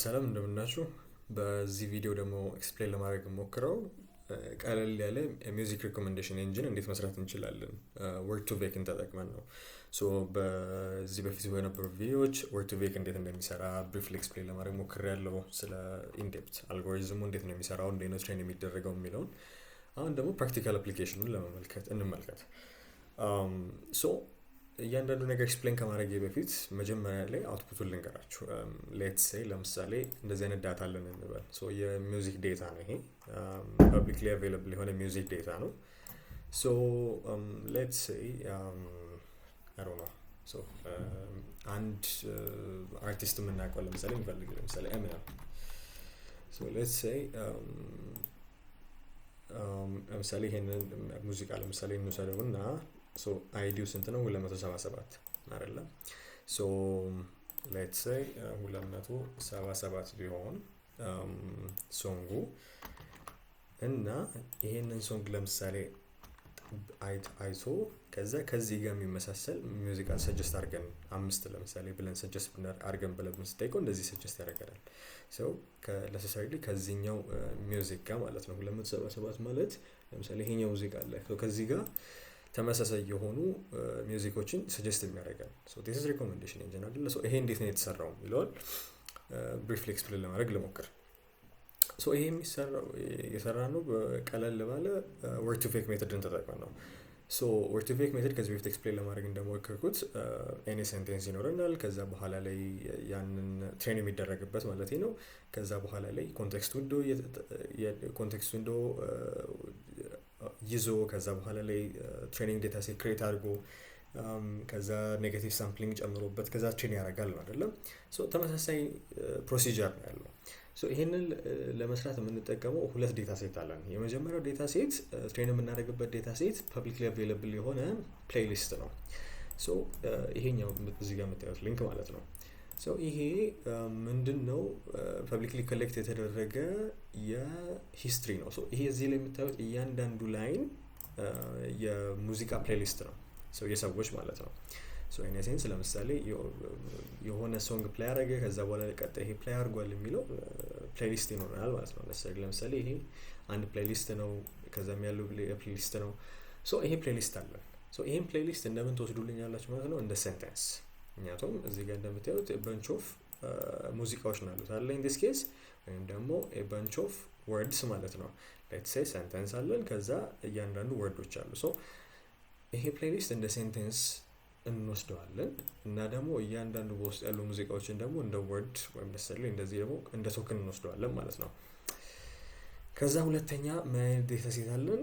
ሰላም እንደምናችሁ። በዚህ ቪዲዮ ደግሞ ኤክስፕሌን ለማድረግ ሞክረው ቀለል ያለ ሚውዚክ ሪኮሜንዴሽን ኢንጂን እንዴት መስራት እንችላለን ወርድ ቱ ቬክን ተጠቅመን ነው። ሶ በዚህ በፊት በነበሩ ቪዲዮዎች ወርድ ቱ ቬክ እንዴት እንደሚሰራ ብሪፍሊ ኤክስፕሌን ለማድረግ ሞክሬያለሁ። ስለ ኢንዴፕት አልጎሪዝሙ እንዴት ነው የሚሰራው፣ እንዴት ነው ትሬን የሚደረገው የሚለውን። አሁን ደግሞ ፕራክቲካል አፕሊኬሽኑን እንመልከት። ሶ እያንዳንዱ ነገር ኤክስፕሌን ከማድረግ በፊት መጀመሪያ ላይ አውትፑቱን ልንገራችሁ። ሌትስ ሴይ ለምሳሌ እንደዚህ አይነት ዳታ አለን እንበል። ሶ የሚውዚክ ዴታ ነው ይሄ፣ ፐብሊክሊ አቬይላብል የሆነ ሚውዚክ ዴታ ነው። ሶ ሌትስ ሴይ አይ ዶንት ኖ ሶ አንድ አርቲስት የምናውቀው ለምሳሌ እንፈልግ፣ ለምሳሌ ኤሚነም። ሶ ሌትስ ሴይ ለምሳሌ ይሄንን ሙዚቃ ለምሳሌ እንውሰደውና ሶ አይዲው ስንት ነው? 277 አይደለም? ሶ ሌትስ ሴይ 277 ቢሆን ሶንጉ እና ይሄንን ሶንግ ለምሳሌ አይቶ ከዚህ ጋር የሚመሳሰል ሙዚቃ ሰጀስት አድርገን 5 ለምሳሌ ብለን ሰጀስት አድርገን ብለን ብንስጠይቀው እንደዚህ ሰጀስት ያደርገናል። ሶ ለሰሰሪሊ ከዚህኛው ሚውዚክ ጋር ማለት ነው 277 ማለት ለምሳሌ ይሄኛው ሙዚቃ አለ። ከዚህ ጋር ተመሳሳይ የሆኑ ሚውዚኮችን ሰጀስት የሚያደርገን ዲስ ኢዝ ሪኮሜንዴሽን ኢንጂን አይደል? ሶ ይሄ እንዴት ነው የተሰራው የሚለውን ብሪፍሊ ኤክስፕሌን ለማድረግ ልሞክር። ሶ ይሄ የሰራነው በቀለል ባለ ወርድ ቱ ቬክ ሜተድን ተጠቅመን ነው። ሶ ወርድ ቱ ቬክ ሜተድ ከዚህ በፊት ኤክስፕሌን ለማድረግ እንደሞከርኩት ኤኒ ሴንቴንስ ይኖረናል። ከዛ በኋላ ላይ ያንን ትሬን የሚደረግበት ማለት ነው። ከዛ በኋላ ላይ ኮንቴክስት ዊንዶ ይዞ ከዛ በኋላ ላይ ትሬኒንግ ዴታ ሴት ክሬት አድርጎ ከዛ ኔጌቲቭ ሳምፕሊንግ ጨምሮበት ከዛ ትሬን ያደርጋል ነው አይደለም? ሶ ተመሳሳይ ፕሮሲጀር ነው ያለው። ሶ ይሄንን ለመስራት የምንጠቀመው ሁለት ዴታ ሴት አለን። የመጀመሪያው ዴታ ሴት ትሬን የምናደርግበት ዴታ ሴት ፐብሊክሊ አቬይላብል የሆነ ፕሌይሊስት ነው። ሶ ይሄኛው እዚህ ጋር የምታዩት ሊንክ ማለት ነው። ሶ ይሄ ምንድን ነው? ፐብሊክሊ ኮሌክት የተደረገ የሂስትሪ ነው። ሶ ይሄ እዚህ ላይ የምታዩት እያንዳንዱ ላይን የሙዚቃ ፕሌሊስት ነው፣ ሶ የሰዎች ማለት ነው። ሶ ኢን ሴንስ ለምሳሌ የሆነ ሶንግ ፕሌይ አደረገ፣ ከዛ በኋላ ቀጣይ ይሄ ፕሌይ አድርጓል የሚለው ፕሌሊስት ይኖረናል ማለት ነው። ለምሳሌ ይሄ አንድ ፕሌሊስት ነው፣ ከዛም ያለው ፕሌሊስት ነው። ሶ ይሄ ፕሌሊስት አለ። ሶ ይሄን ፕሌሊስት እንደምን ትወስዱልኛላችሁ ማለት ነው? እንደ ሴንተንስ። ምክንያቱም እዚህ ጋር እንደምታዩት በንች ኦፍ ሙዚቃዎች ናሉት አለ ኢን ዲስ ኬስ፣ ወይም ደግሞ በንች ኦፍ ወርድስ ማለት ነው። ሌትስ ሴይ ሴንተንስ አለን፣ ከዛ እያንዳንዱ ወርዶች አሉ። ሶ ይሄ ፕሌሊስት እንደ ሴንተንስ እንወስደዋለን እና ደግሞ እያንዳንዱ በውስጥ ያሉ ሙዚቃዎችን ደግሞ እንደ ወርድ ወይም ለምሳሌ እንደዚህ ደግሞ እንደ ቶክን እንወስደዋለን ማለት ነው። ከዛ ሁለተኛ ምን ዴታ ሴት አለን?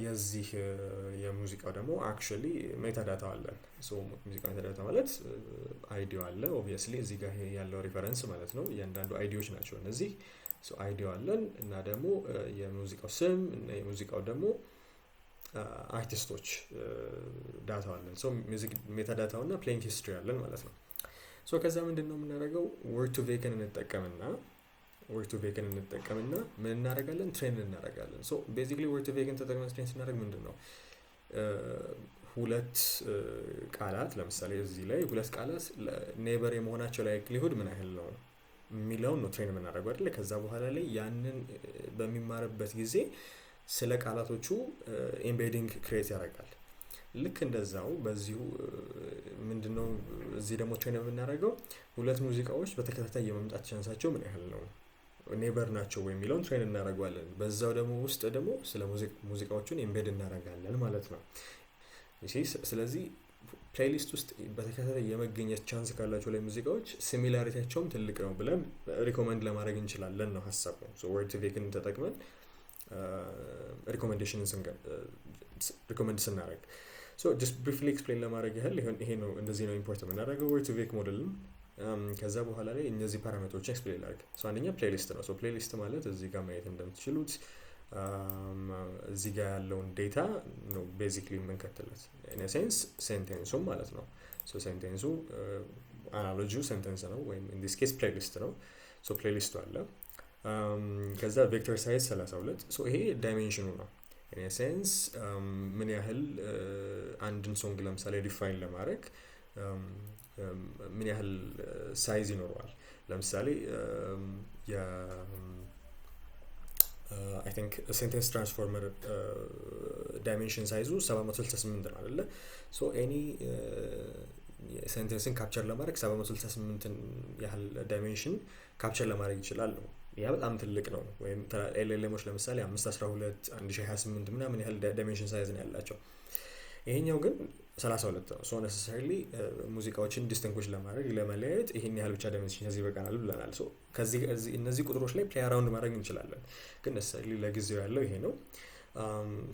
የዚህ የሙዚቃው ደግሞ አክቹአሊ ሜታዳታ አለን። ሶ ሙዚቃ ሜታዳታ ማለት አይዲዮ አለ ኦብቪየስሊ እዚህ ጋር ያለው ሪፈረንስ ማለት ነው። እያንዳንዱ አይዲዮች ናቸው እነዚህ። ሶ አይዲዮ አለን እና ደግሞ የሙዚቃው ስም እና የሙዚቃው ደግሞ አርቲስቶች ዳታ አለን። ሶ ሚውዚክ ሜታዳታው እና ፕሌይንግ ሂስትሪ አለን ማለት ነው። ሶ ከዛ ምንድነው የምናደርገው? ወርድ ቱ ቬክን እንጠቀምና ምን እናደርጋለን? ትሬን እናደርጋለን። ሶ ቤዚክሊ ወርድ ቱ ቬክን ተጠቅመን ትሬን ስናደርግ ምንድነው ሁለት ቃላት ለምሳሌ እዚህ ላይ ሁለት ቃላት ኔበር የመሆናቸው ላይክሊሁድ ምን ያህል ነው የሚለውን ነው ትሬን የምናደርገው አይደል? ከዛ በኋላ ላይ ያንን በሚማርበት ጊዜ ስለ ቃላቶቹ ኤምቤዲንግ ክሬት ያደርጋል። ልክ እንደዛው በዚሁ ምንድነው እዚህ ደግሞ ትሬን የምናደርገው ሁለት ሙዚቃዎች በተከታታይ የመምጣት ቻንሳቸው ምን ያህል ነው፣ ኔበር ናቸው ወይ የሚለውን ትሬን እናደርጋለን። በዛው ደግሞ ውስጥ ደግሞ ስለ ሙዚቃዎቹን ኤምቤድ እናደርጋለን ማለት ነው። ስለዚህ ፕሌሊስት ውስጥ በተከታታይ የመገኘት ቻንስ ካላቸው ላይ ሙዚቃዎች ሲሚላሪቲያቸውም ትልቅ ነው ብለን ሪኮመንድ ለማድረግ እንችላለን ነው ሀሳቡ። ሶ ወርድ ቱ ቬክን ተጠቅመን ሪኮመንድ ስናደርግ ሶ ጀስት ብሪፍሊ ኤክስፕሌን ለማድረግ ያህል ይሄ ነው፣ እንደዚህ ነው ኢምፖርት የምናደርገው ወርድ ቱ ቬክ ሞዴልን። ከዛ በኋላ ላይ እነዚህ ፓራሜትሮችን ኤክስፕሌን ላድርግ። ሶ አንደኛ ፕሌሊስት ነው። ሶ ፕሌሊስት ማለት እዚህ ጋር ማየት እንደምትችሉት እዚህ ጋር ያለውን ዴታ ነው ቤዚክሊ የምንከትለት ኢን ሴንስ ሴንቴንሱም ማለት ነው። ሶ ሴንቴንሱ አናሎጂው ሴንቴንስ ነው ወይም ኢን ዲስ ኬስ ፕሌሊስት ነው። ሶ ፕሌሊስቱ አለ። ከዛ ቬክተር ሳይዝ 32። ሶ ይሄ ዳይሜንሽኑ ነው ኢን ሴንስ ምን ያህል አንድን ሶንግ ለምሳሌ ዲፋይን ለማድረግ ምን ያህል ሳይዝ ይኖረዋል። ለምሳሌ የ አይ ቲንክ ሴንቴንስ ትራንስፎርመር ዳይሜንሽን ሳይዙ 768 ነው አይደለ? ሶ ኤኒ ሴንቴንስን ካፕቸር ለማድረግ 768 ያህል ዳይሜንሽን ካፕቸር ለማድረግ ይችላል ነው። ያ በጣም ትልቅ ነው። ወይም ኤልኤልኤሞች ለምሳሌ 512 1028 ምናምን ያህል ዳይሜንሽን ሳይዝ ነው ያላቸው። ይሄኛው ግን 32 ነው። ሶ ነሰሰሪሊ ሙዚቃዎችን ዲስቲንጉሽ ለማድረግ ለመለያየት ይሄን ያህል ብቻ ዳይሜንሽን ከዚህ ይበቃናል ብለናል። ሶ ከዚህ እነዚህ ቁጥሮች ላይ ፕሌይ አራውንድ ማድረግ እንችላለን። ግን ነሰሰሪሊ ለጊዜው ያለው ይሄ ነው።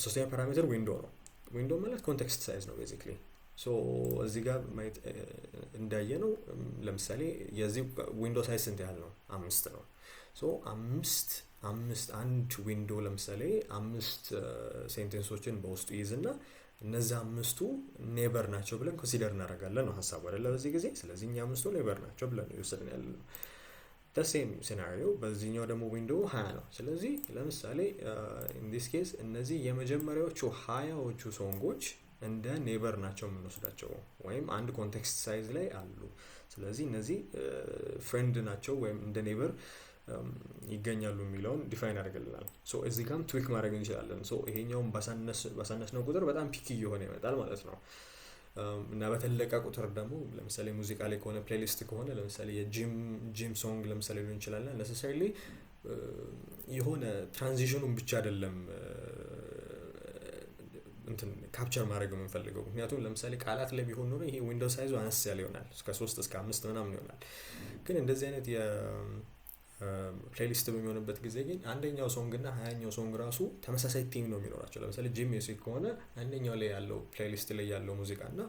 ሶስተኛ ፓራሜትር ዊንዶ ነው። ዊንዶ ማለት ኮንቴክስት ሳይዝ ነው ቤዚክሊ። ሶ እዚህ ጋር ማየት እንዳየ ነው። ለምሳሌ የዚህ ዊንዶ ሳይዝ ስንት ያህል ነው? 5 ነው። ሶ አምስት አንድ ዊንዶ ለምሳሌ 5 ሴንቴንሶችን በውስጡ ይይዝና እነዚህ 5ቱ ኔበር ናቸው ብለን ኮንሲደር እናደርጋለን ነው ሀሳቡ አይደለ በዚህ ጊዜ። ስለዚህ እኛ 5ቱ ኔበር ናቸው ብለን እየወሰድን ያለ ነው። ሴም ሲናሪዮ በዚህኛው ደግሞ ዊንዶ 20 ነው። ስለዚህ ለምሳሌ ኢን ዲስ ኬስ እነዚህ የመጀመሪያዎቹ 20ዎቹ ሶንጎች እንደ ኔበር ናቸው የምንወስዳቸው ወይም አንድ ኮንቴክስት ሳይዝ ላይ አሉ። ስለዚህ እነዚህ ፍሬንድ ናቸው ወይም እንደ ኔበር ይገኛሉ የሚለውን ዲፋይን ያደርግልናል። ሶ እዚህ ጋርም ትዊክ ማድረግ እንችላለን። ሶ ይሄኛውን ባሳነስነው ቁጥር በጣም ፒኪ እየሆነ ይመጣል ማለት ነው። እና በተለቀ ቁጥር ደግሞ ለምሳሌ ሙዚቃ ላይ ከሆነ ፕሌሊስት ከሆነ ለምሳሌ የጂም ሶንግ ለምሳሌ ሊሆን ይችላል። ነሰሰሪሊ የሆነ ትራንዚሽኑን ብቻ አይደለም እንትን ካፕቸር ማድረግ የምንፈልገው። ምክንያቱም ለምሳሌ ቃላት ላይ ቢሆን ኖሮ ይሄ ዊንዶው ሳይዙ አነስ ያለ ይሆናል፣ እስከ 3 እስከ 5 ምናምን ይሆናል። ግን እንደዚህ አይነት ፕሌሊስት በሚሆንበት ጊዜ ግን አንደኛው ሶንግ እና 20ኛው ሶንግ ራሱ ተመሳሳይ ቲም ነው የሚኖራቸው። ለምሳሌ ጂም ሚውዚክ ከሆነ አንደኛው ላይ ያለው ፕሌሊስት ላይ ያለው ሙዚቃ እና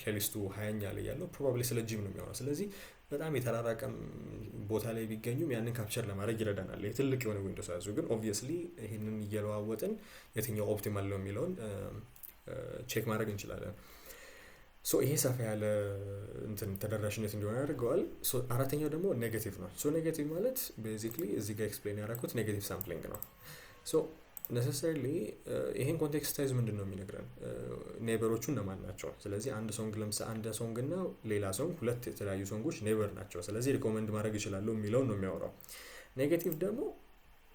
ፕሌሊስቱ 20ኛ ላይ ያለው ፕሮባብሊ ስለ ጂም ነው የሚሆነው። ስለዚህ በጣም የተራራቀ ቦታ ላይ ቢገኙም ያንን ካፕቸር ለማድረግ ይረዳናል። ትልቅ የሆነ ዊንዶ ሳይዙ ግን ኦብቪየስሊ ይህንን እየለዋወጥን የትኛው ኦፕቲማል ነው የሚለውን ቼክ ማድረግ እንችላለን። ሶ ይሄ ሰፋ ያለ እንትን ተደራሽነት እንዲሆን ያደርገዋል። ሶ አራተኛው ደግሞ ኔጌቲቭ ነው። ሶ ኔጌቲቭ ማለት ቤዚክሊ እዚህ ጋር ኤክስፕሌን ያደረኩት ኔጌቲቭ ሳምፕሊንግ ነው። ሶ ነሰሰሪሊ ይሄን ኮንቴክስት ሳይዝ ምንድን ነው የሚነግረን? ኔበሮቹ እነማን ናቸው? ስለዚህ አንድ ሶንግ ለምሳሌ አንድ ሶንግ እና ሌላ ሶንግ ሁለት የተለያዩ ሶንጎች ኔበር ናቸው፣ ስለዚህ ሪኮመንድ ማድረግ ይችላሉ የሚለውን ነው የሚያወራው። ኔጌቲቭ ደግሞ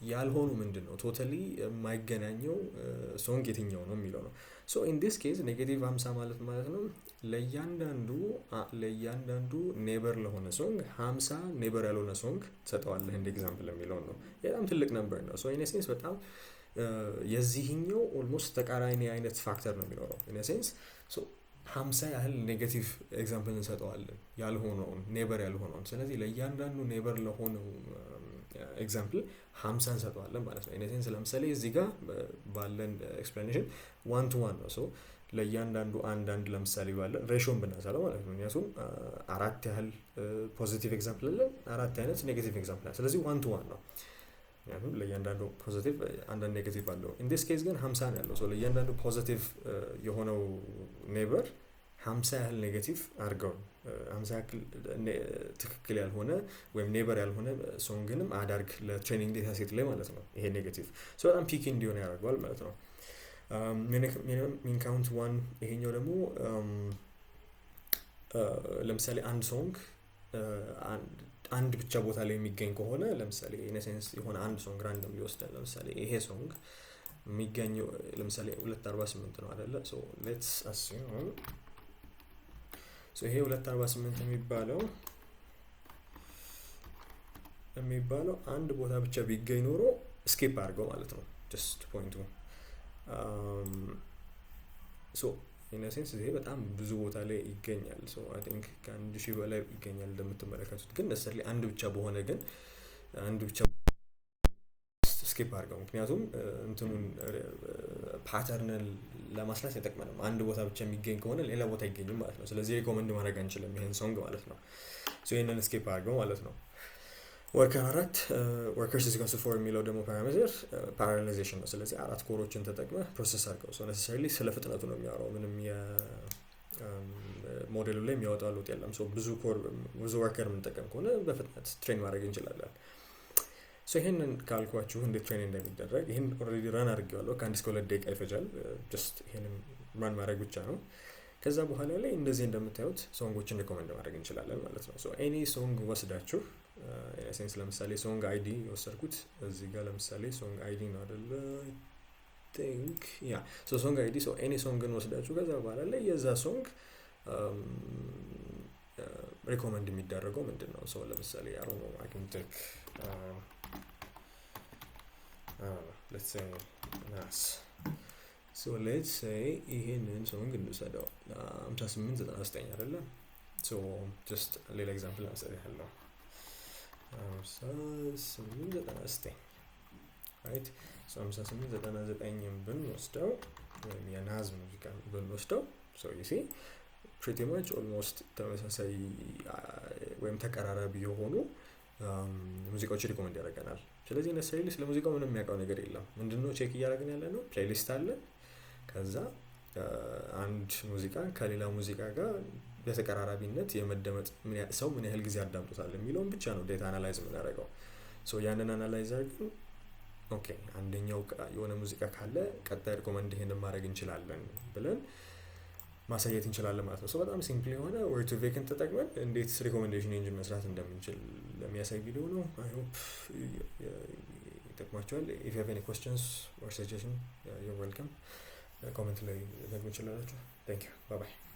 ያልሆኑ ምንድን ነው ቶታሊ የማይገናኘው ሶንግ የትኛው ነው የሚለው ነው። ሶ ኢን ዲስ ኬዝ ኔጌቲቭ 50 ማለት ነው ለእያንዳንዱ ኔበር ለሆነ ሶንግ 50 ኔበር ያልሆነ ሶንግ ትሰጠዋለህ እንደ ኤግዛምፕል የሚለውን ነው። በጣም ትልቅ ነምበር ነው። ሶ ኢን ሴንስ በጣም የዚህኛው ኦልሞስት ተቃራኒ አይነት ፋክተር ነው የሚኖረው ኢን ሴንስ። ሶ 50 ያህል ኔጌቲቭ ኤግዛምፕል እንሰጠዋለን ያልሆነውን ኔበር ያልሆነውን። ስለዚህ ለእያንዳንዱ ኔበር ለሆነው ኤግዛምፕል 50 እንሰጠዋለን ማለት ነው። ኢን ሴንስ ለምሳሌ እዚህ ጋር ባለን ኤክስፕላኔሽን 1 to 1 ነው። ሶ ለእያንዳንዱ አንድ ለምሳሌ ባለን ሬሾን ብናሰለው ማለት ነው። ምክንያቱም 4 ያህል ፖዚቲቭ ኤግዛምፕል አለን፣ 4 አይነት ኔጌቲቭ ኤግዛምፕል አለን። ስለዚህ 1 to 1 ነው። ምክንያቱም ለእያንዳንዱ ፖዚቲቭ አንዳንድ ኔጌቲቭ አለው። ኢን ዲስ ኬዝ ግን 50 ነው ያለው። ሶ ለእያንዳንዱ ፖዚቲቭ የሆነው ኔበር 50 ያህል ኔጌቲቭ አድርገው 50 ያህል ትክክል ያልሆነ ወይም ኔበር ያልሆነ ሶንግንም አዳርግ ለትሬኒንግ ዴታ ሴት ላይ ማለት ነው። ይሄ ኔጌቲቭ ሶ በጣም ፒኪ እንዲሆን ያደርገዋል ማለት ነው። ሚን ካውንት 1 ይሄኛው ደግሞ ለምሳሌ አንድ ሶንግ አንድ ብቻ ቦታ ላይ የሚገኝ ከሆነ ለምሳሌ ኢን ሴንስ የሆነ አንድ ሶንግ ራንደም ሊወስደን ለምሳሌ ይሄ ሶንግ የሚገኘው ለምሳሌ 248 ነው አይደለ? ሶ ሌትስ አስዩም ይሄ 248 የሚባለው አንድ ቦታ ብቻ ቢገኝ ኖሮ ስኪፕ አድርገው ማለት ነው። ጀስት ፖይንቱ ሶ ኢን ሴንስ ይሄ በጣም ብዙ ቦታ ላይ ይገኛል። ሶ አይ ቲንክ ከ1000 በላይ ይገኛል እንደምትመለከቱት። ግን ነሰሰሪሊ አንድ ብቻ በሆነ ግን አንድ ብቻ ስኪፕ አድርገው፣ ምክንያቱም እንትኑን ፓተርንን ለማስላት አይጠቅመንም። አንድ ቦታ ብቻ የሚገኝ ከሆነ ሌላ ቦታ አይገኝም ማለት ነው። ስለዚህ ሪኮመንድ ማድረግ አንችልም ይሄን ሶንግ ማለት ነው። ሶ ይሄንን ስኪፕ አድርገው ማለት ነው። ወርከር 4 ወርከርስ ኢዝ ኢኳልስ ቱ 4 የሚለው ደግሞ ፓራሜትር ፓራሌላይዜሽን ነው። ስለዚህ 4 ኮሮችን ተጠቅመህ ፕሮሰስ አድርገው። ሶ ነሰሰሪሊ ስለ ፍጥነቱ ነው የሚያወራው። ምንም የሞዴሉ ላይ የሚያወጣው ለውጥ የለም። ሶ ብዙ ወርከር የምንጠቀም ከሆነ በፍጥነት ትሬን ማድረግ እንችላለን። ሶ ይሄንን ካልኳችሁ እንዴት ትሬን እንደሚደረግ ይሄን ኦልሬዲ ራን አድርጌዋለሁ። ከ1 እስከ 2 ደቂቃ ይፈጃል። ጀስት ይሄንን ራን ማድረግ ብቻ ነው። ከዛ በኋላ ላይ እንደዚህ እንደምታዩት ሶንጎችን ሪኮመንድ ማድረግ እንችላለን ማለት ነው። ሶ ኤኒ ሶንግ ወስዳችሁ ሴንስ ለምሳሌ ሶንግ አይዲ የወሰድኩት እዚህ ጋር ለምሳሌ ሶንግ አይዲ ነው አይደለ? ቲንክ ያ ሶንግ አይዲ ኤኒ ሶንግን ወስዳችሁ ከዛ በኋላ ላይ የዛ ሶንግ ሪኮመንድ የሚደረገው ምንድን ነው? ለምሳሌ አይ ዶንት ኖ አይ ካን ቴክ let's say nas let's say ይሄንን ሶንግ እንውሰደው 5899 አይደለ? just ሌላ ኤግዛምፕል አሳያለሁ። 5899 right 5899 ብንወስደው ወይም የናዝ ሙዚቃ ብንወስደው you see pretty much almost ተመሳሳይ ወይም ተቀራራቢ የሆኑ ሙዚቃዎች ሪኮመንድ ያደርገናል። ስለዚህ ነሰሪሊ ስለ ሙዚቃው ምንም የሚያውቀው ነገር የለም። ምንድነው ቼክ እያደረግን ያለ ነው? ፕሌሊስት አለ። ከዛ አንድ ሙዚቃ ከሌላ ሙዚቃ ጋር በተቀራራቢነት የመደመጥ ሰው ምን ያህል ጊዜ አዳምጦታል የሚለውን ብቻ ነው ዴታ አናላይዝ የምናደርገው። ያንን አናላይዝ አድርገን ኦኬ አንደኛው የሆነ ሙዚቃ ካለ ቀጣይ ሪኮመንድ ይሄንን ማድረግ እንችላለን ብለን ማሳየት እንችላለን ማለት ነው። በጣም ሲምፕል የሆነ ወርድ ቱ ቬክን ተጠቅመን እንዴት ሪኮሜንዴሽን ኢንጂን መስራት እንደምንችል ለሚያሳይ ቪዲዮ ነው። አይ ሆፕ ይጠቅማችኋል። if you have any questions or suggestions you're welcome ኮሜንት ላይ ደግሞ ይችላላችሁ። thank you bye bye